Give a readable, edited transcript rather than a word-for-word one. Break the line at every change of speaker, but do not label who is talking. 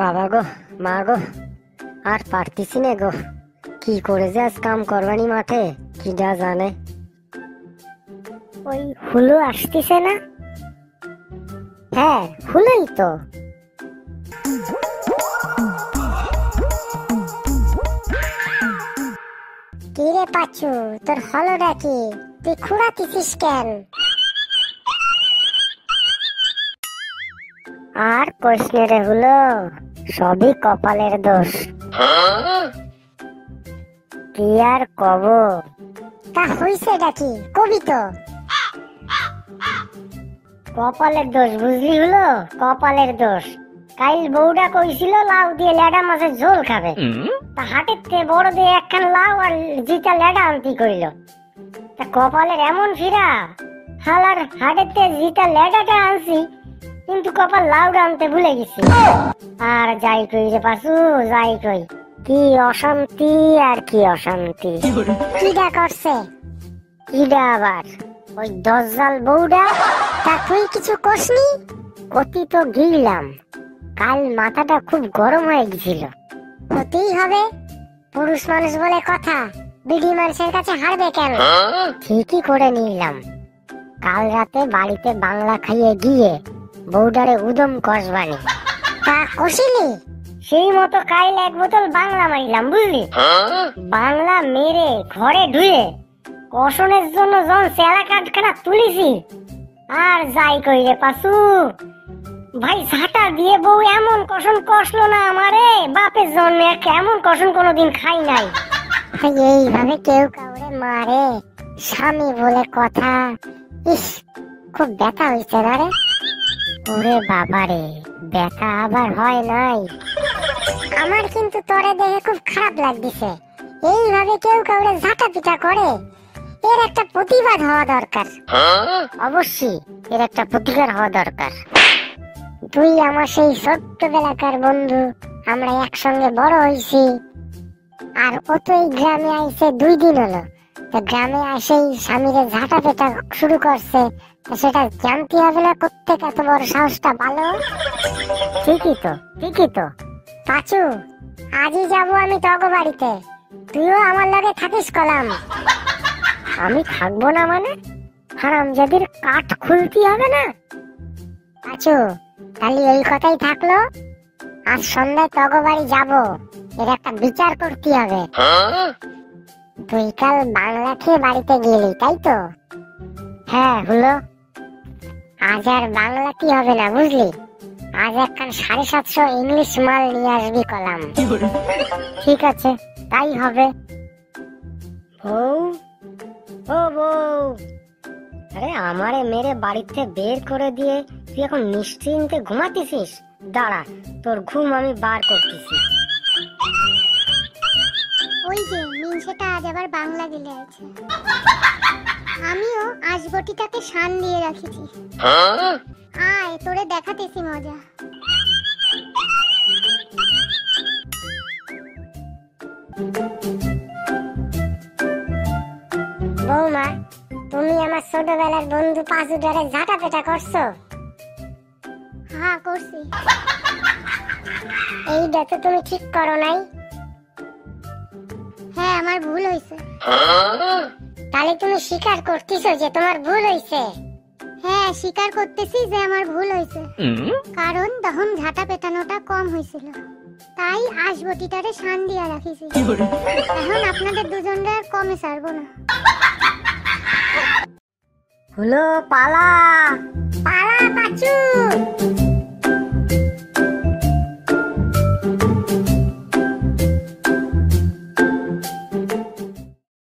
বাবা গো, মা গো, আর পারতিছি না গো। কি করে যে আজ কাম করবানি মাঠে, কি যা জানে। ওই হুলু আসতেছে না? হ্যাঁ, হুলুই তো। কি রে পাচু, তোর হলো নাকি? তুই খুঁড়াতিছিস কেন? আর কইস রে হলো, সবই কপালের দোষ। কি আর কব? তা হইছে নাকি, কবি তো। কপালের দোষ বুঝলি হলো, কপালের দোষ। কাইল বউটা কইছিল লাউ দিয়ে লেডা মাছের ঝোল খাবে, তা হাটের থেকে বড় দিয়ে একখান লাউ আর জিটা লেডা আনতি কইল। তা কপালের এমন ফিরা, হালার হাটের থেকে জিটা লেডাটা আনছি, কিন্তু কপাল লাউডা আনতে ভুলে গেছি। আর যাই কই রে পাশু, যাই কই, কি অশান্তি আর কি অশান্তি। কিডা করছে? কিডা আবার? ওই দজ্জাল বউডা। তা তুই কিছু কসনি? কতি তো গিলাম, কাল মাথাটা খুব গরম হয়ে গেছিল। হতেই হবে, পুরুষ মানুষ বলে কথা, বিডি মানুষের কাছে হারবে কেন? ঠিকই করে নিলাম। কাল রাতে বাড়িতে বাংলা খাইয়ে গিয়ে বউডারে উদম কসবানি। তা কষিলি? সেই মতো কাইল এক বোতল বাংলা মারিলাম বুঝলি। বাংলা মেরে ঘরে ঢুয়ে কষণের জন্য যখন চেলা কাঠখানা তুলিছি, আর যাই কই রে পাশু, ভাই ঝাঁটা দিয়ে বউ এমন কষণ কষলো না আমারে, বাপের জন্মে এমন কষণ কোনোদিন খাই নাই। এইভাবে কেউ কাউরে মারে, স্বামী বলে কথা। ইস, খুব ব্যথা হইছে না রে? ওরে বাবারে, ব্যথা আবার হয় নাই। আমার কিন্তু তোরে দেখে খুব খারাপ লাগতেছে। এইভাবে কেউ কাউরে ঝাঁটা পিটা করে, এর একটা প্রতিবাদ হওয়া দরকার। অবশ্যই এর একটা প্রতিকার হওয়া দরকার। তুই আমার সেই ছোট্টবেলাকার বন্ধু, আমরা একসঙ্গে বড় হইছি। আর ও তো এই গ্রামে আইছে 2 দিন হলো, তো গ্রামে আসেই স্বামীরে ঝাঁটা পেটা শুরু করছে। সেটা জানতে হবে না কোত্থেকে এত বড় সাহসটা ভালো। ঠিকই তো, ঠিকই তো। পাচু, আজই যাবো আমি তগো বাড়িতে, তুইও আমার লগে থাকিস কলাম। আমি থাকবো না মানে? হারামজাদির কাঠ খুলতে হবে না? পাচু, তাহলে এই কথাই থাকলো, আজ সন্ধ্যায় তগো বাড়ি যাবো, এর একটা বিচার করতে হবে। তুই কাল বাংলা খেয়ে বাড়িতে গেলি তাই তো? হ্যাঁ হলো। আজ আর বাংলা কি হবে না বুঝলি, আজ একখান 750 ইংলিশ মাল নিয়ে আসবি কলাম। ঠিক আছে, তাই হবে। বউ, ও বউ, আরে আমারে মেরে বাড়িতে বের করে দিয়ে তুই এখন নিশ্চিন্তে ঘুমাতিছিস? দাঁড়া, তোর ঘুম আমি বার করতেছি।
ওই যে মিনসেটা আজ আবার বাংলা গেলে আছে। আমিও আজবটিটাকে শান দিয়ে রাখেছি। আয় তোরে দেখাতেছি মজা।
বৌমা, তুমি আমার ছোটবেলার বন্ধু পাঁচুটারে ঝাঁটা পেটা করছো?
হ্যাঁ করছি।
এইটা তো তুমি ঠিক করো নাই।
হ্যাঁ আমার ভুল হয়েছে।
তাহলে তুমি স্বীকার করতেছো যে তোমার ভুল হয়েছে?
হ্যাঁ স্বীকার করতেছি যে আমার ভুল হয়েছে, কারণ তখন ঝাঁটা পেটানোটা কম হয়েছিল, তাই আশবটিটারে শান দিয়া রাখিছি। এখন আপনাদের দুজনরা আর কমে ছাড়বো না।
হলো পালা, পালা পাচু।